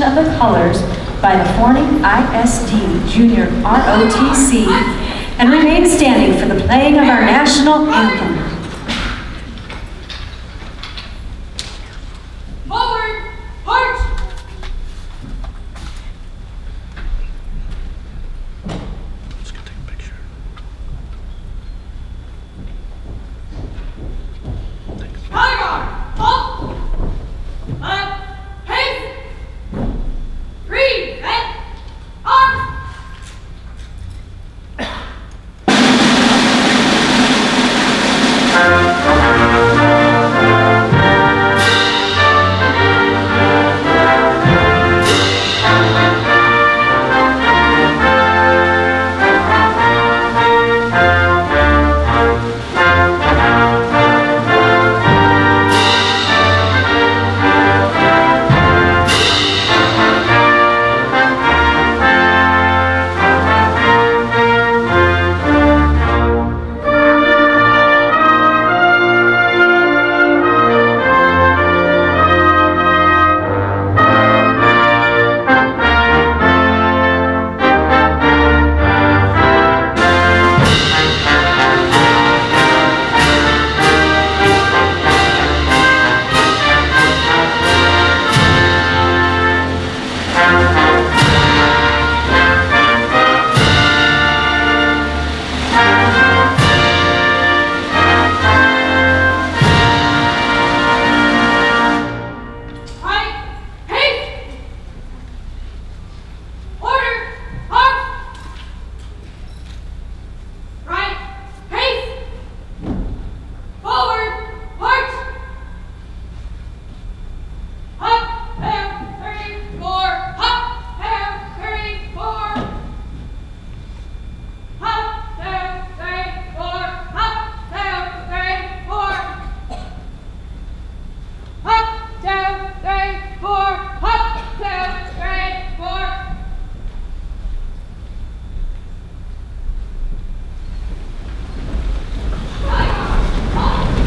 of the colors by the Forney ISD Junior ROTC and remain standing for the playing of our national anthem. Forward, march! Let's go take a picture. Color guard, halt! Left, haste! Green, red, arms!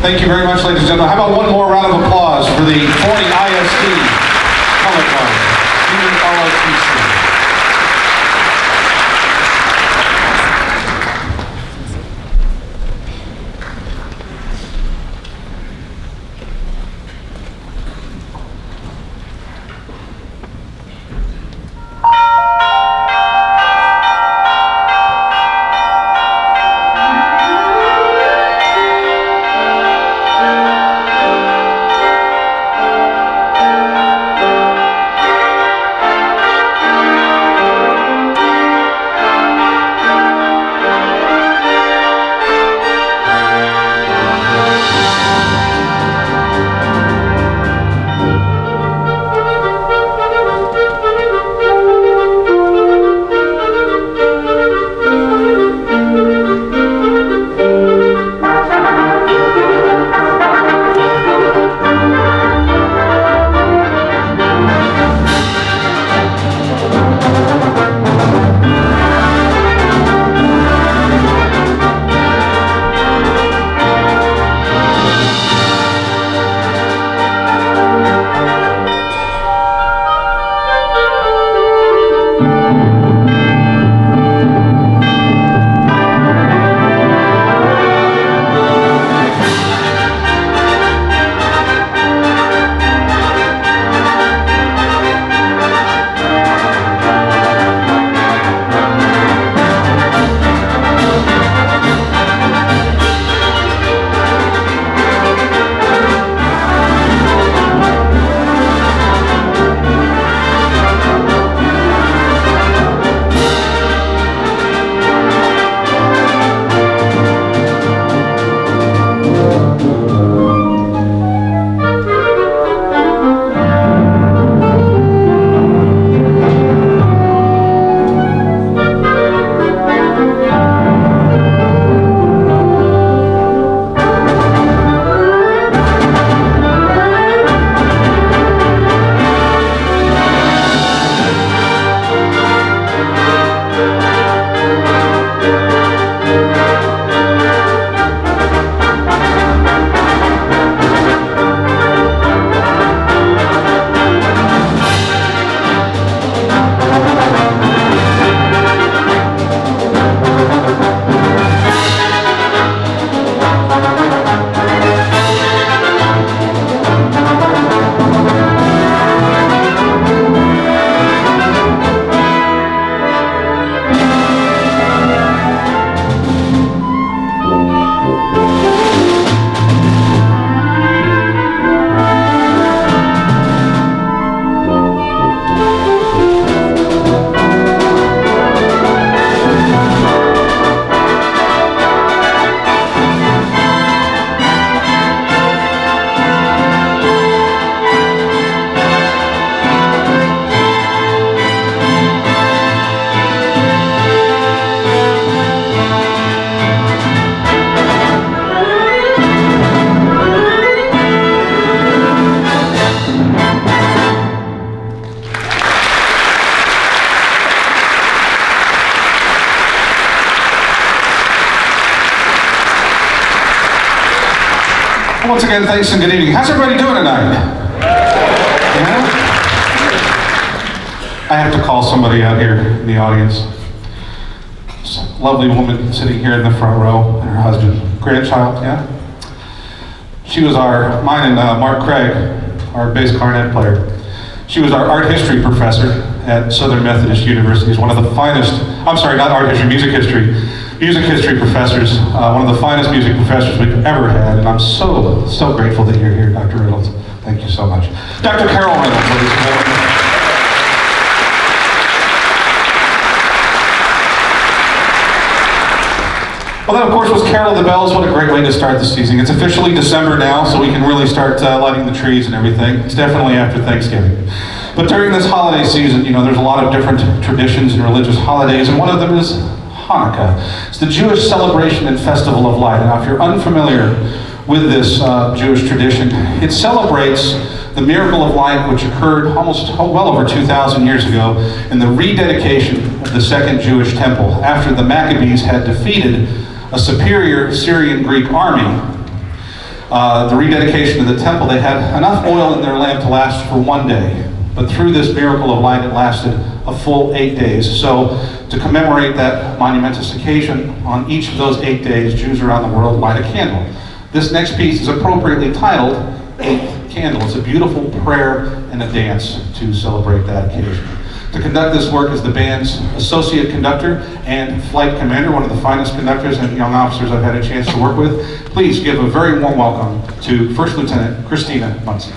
Thank you very much, ladies and gentlemen. How about one more round of applause for the Forney ISD Color Guard, Junior ROTC. Once again, thanks and good evening. How's everybody doing tonight? Yeah? I have to call somebody out here in the audience. This lovely woman sitting here in the front row, and her husband, grandchild, yeah? She was mine and Mark Craig, our bass clarinet player. She was our art history professor at Southern Methodist University. She's one of the finest, I'm sorry, not art history, music history professors, one of the finest music professors we've ever had, and I'm so grateful that you're here, Dr. Reynolds. Thank you so much. Dr. Carol Reynolds, ladies and gentlemen. Well, that, of course, was Carol of the Bells. What a great way to start the season. It's officially December now, so we can really start lighting the trees and everything. It's definitely after Thanksgiving. But during this holiday season, you know, there's a lot of different traditions and religious holidays, and one of them is Hanukkah. It's the Jewish celebration and festival of light. Now, if you're unfamiliar with this Jewish tradition, it celebrates the miracle of light which occurred well over 2,000 years ago in the rededication of the Second Jewish Temple after the Maccabees had defeated a superior Syrian Greek army. The rededication of the temple, they had enough oil in their lamp to last for one day. But through this miracle of light, it lasted a full 8 days. So to commemorate that monumentous occasion, on each of those 8 days, Jews around the world light a candle. This next piece is appropriately titled Eighth Candle. It's a beautiful prayer and a dance to celebrate that occasion. To conduct this work is the band's associate conductor and flight commander, one of the finest conductors and young officers I've had a chance to work with. Please give a very warm welcome to First Lieutenant Christina Muncie.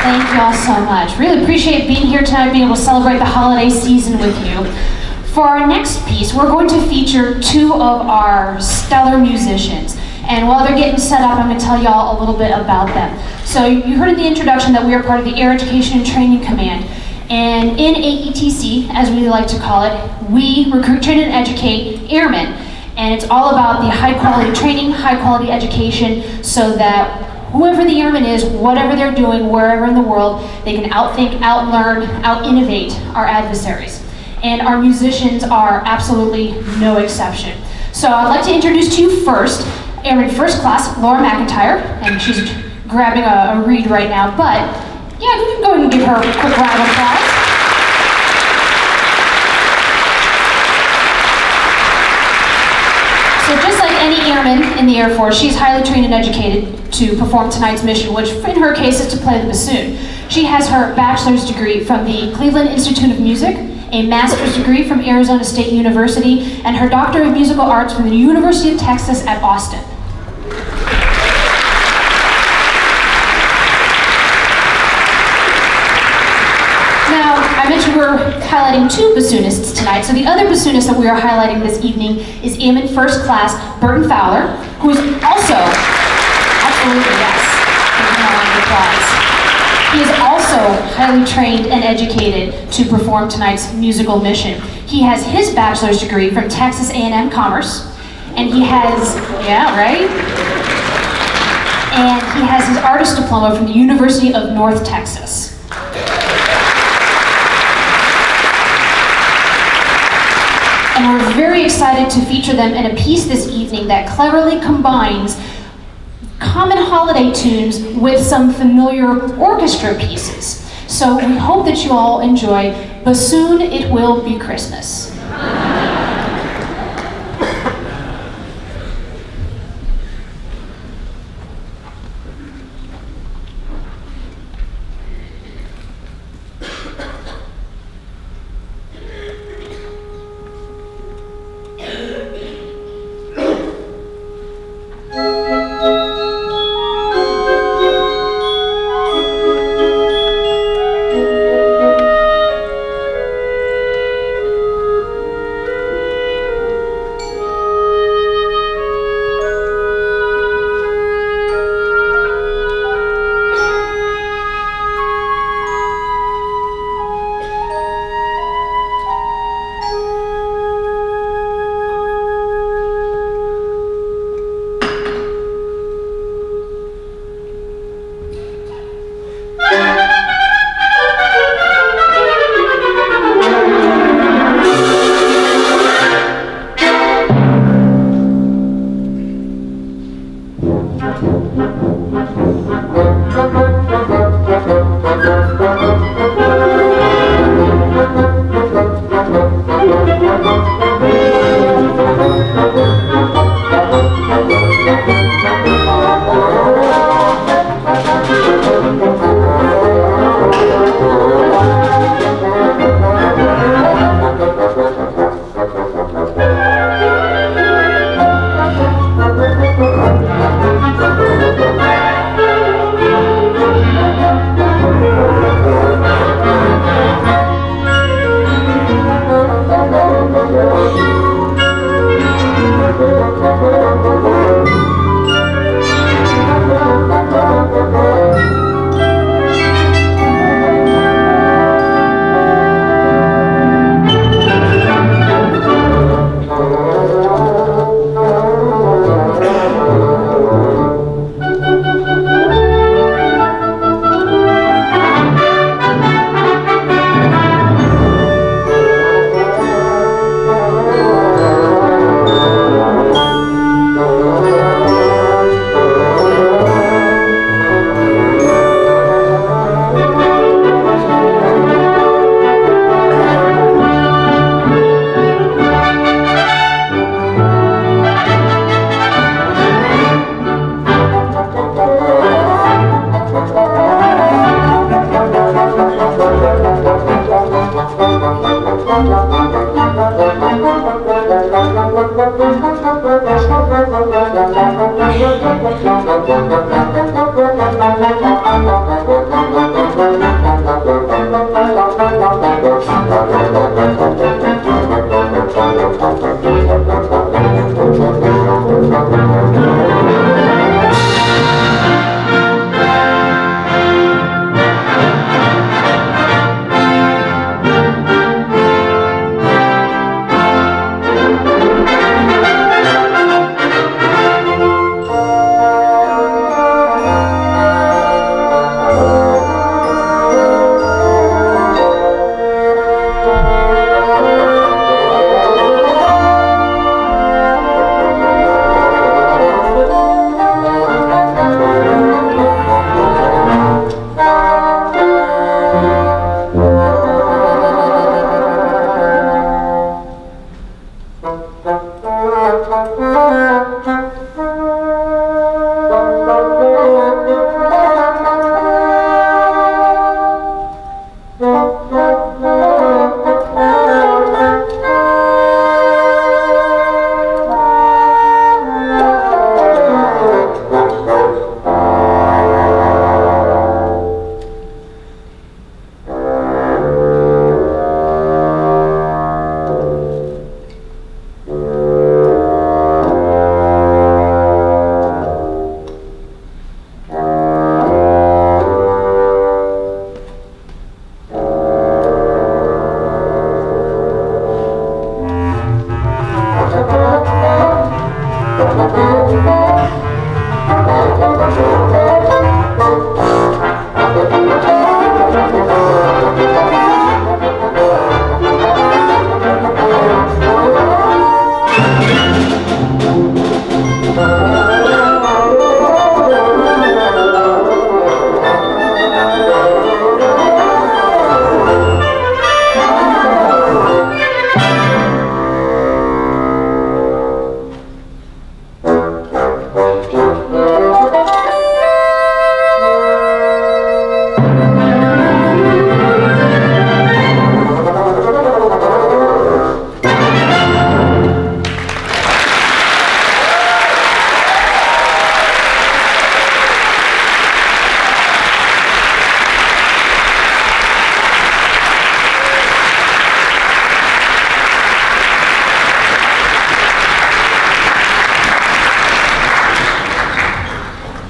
Thank you all so much. Really appreciate being here tonight, being able to celebrate the holiday season with you. For our next piece, we're going to feature two of our stellar musicians. And while they're getting set up, I'm going to tell y'all a little bit about them. So you heard in the introduction that we are part of the Air Education and Training Command. And in AETC, as we like to call it, we recruit, train, and educate airmen. And it's all about the high quality training, high quality education, so that whoever the airman is, whatever they're doing, wherever in the world, they can outthink, outlearn, out-innovate our adversaries. And our musicians are absolutely no exception. So I'd like to introduce to you first, Airman First Class, Laura McIntyre, and she's grabbing a reed right now, but yeah, we can go ahead and give her a quick round of applause. So just like any airman in the Air Force, she's highly trained and educated to perform tonight's mission, which in her case is to play the bassoon. She has her bachelor's degree from the Cleveland Institute of Music, a master's degree from Arizona State University, and her doctorate of musical arts from the University of Texas at Austin. Now, I mentioned we're highlighting two bassoonists tonight, so the other bassoonist that we are highlighting this evening is Airman First Class Burton Fowler, who is also, absolutely yes, give him a round of applause. He is also highly trained and educated to perform tonight's musical mission. He has his bachelor's degree from Texas A&M Commerce, and he has, yeah, right? And he has his artist diploma from the University of North Texas. And we're very excited to feature them in a piece this evening that cleverly combines common holiday tunes with some familiar orchestra pieces. So we hope that you all enjoy Bassoon It Will Be Christmas.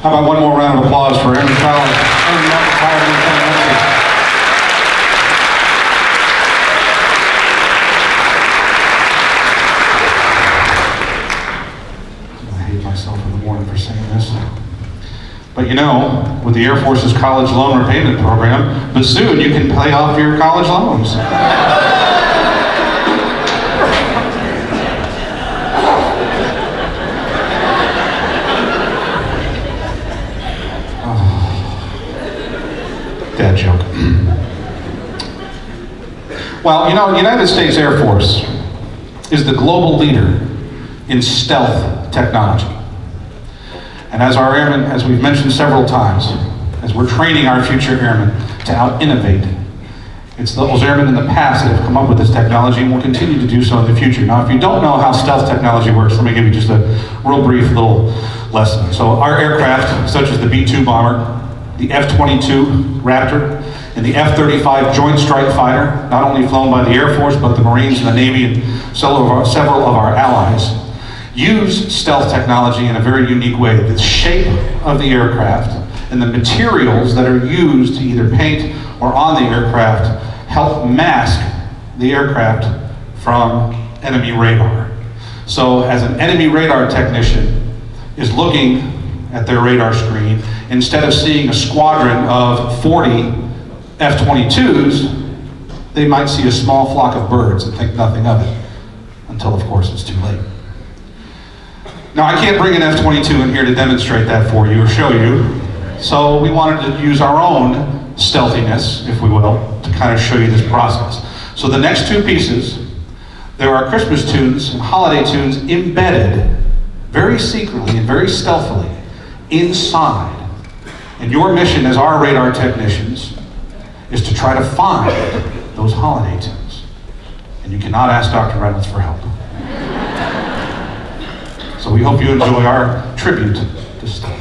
How about one more round of applause for Aaron Fowler? Aaron Fowler, Lieutenant Nancy. I hate myself in the morning for saying this. But you know, with the Air Force's college loan repayment program, but soon you can pay off your college loans. Dad joke. Well, you know, the United States Air Force is the global leader in stealth technology. And as our airmen, as we've mentioned several times, as we're training our future airmen to out-innovate, it's those airmen in the past that have come up with this technology and will continue to do so in the future. Now, if you don't know how stealth technology works, let me give you just a real brief little lesson. So our aircraft, such as the B-2 bomber, the F-22 Raptor, and the F-35 Joint Strike Fighter, not only flown by the Air Force, but the Marines and the Navy and several of our allies, use stealth technology in a very unique way. The shape of the aircraft and the materials that are used to either paint or on the aircraft help mask the aircraft from enemy radar. So as an enemy radar technician is looking at their radar screen, instead of seeing a squadron of 40 F-22s, they might see a small flock of birds and think nothing of it, until of course it's too late. Now I can't bring an F-22 in here to demonstrate that for you or show you, so we wanted to use our own stealthiness, if we will, to kind of show you this process. So the next two pieces, there are Christmas tunes and holiday tunes embedded very secretly and very stealthily inside. And your mission as our radar technicians is to try to find those holiday tunes. And you cannot ask Dr. Reynolds for help. So we hope you enjoy our tribute to stealth.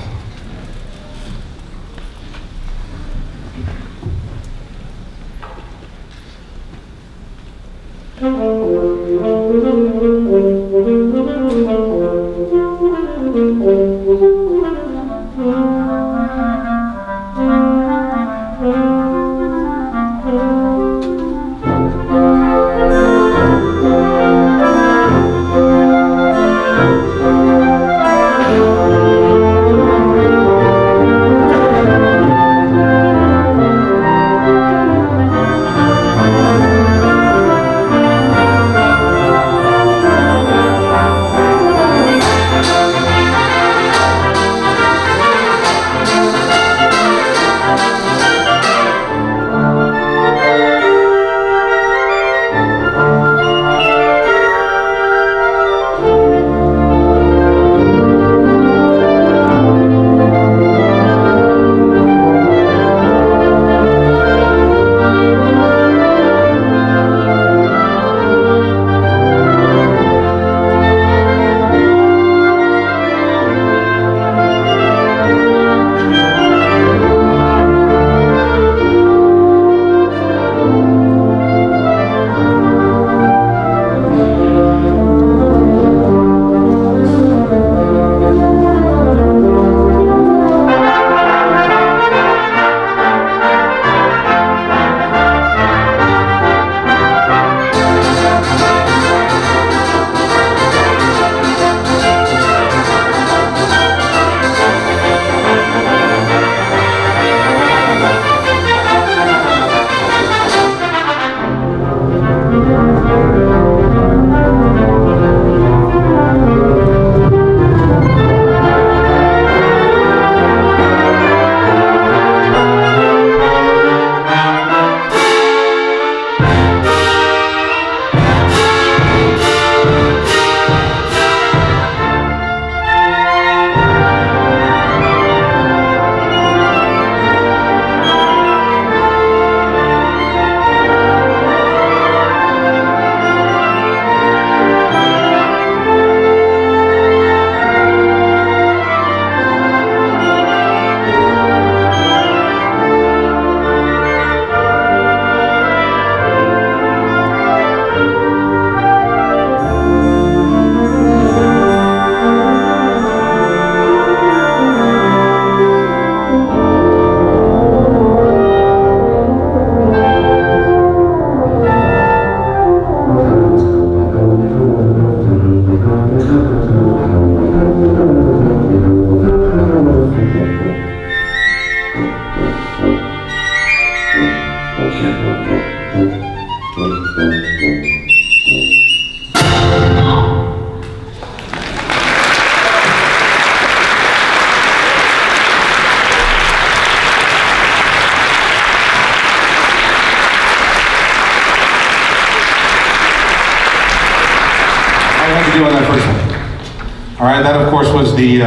side, that of course was the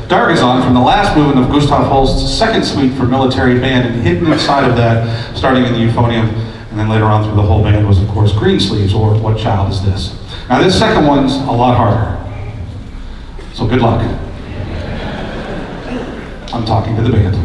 Dargazon from the last movement of Gustav Holst's second suite for military band, and hidden inside of that, starting in the euphonium, and then later on through the whole band was of course Greensleeves, or What Child Is This? Now this second one's a lot harder, so good luck. I'm talking to the band.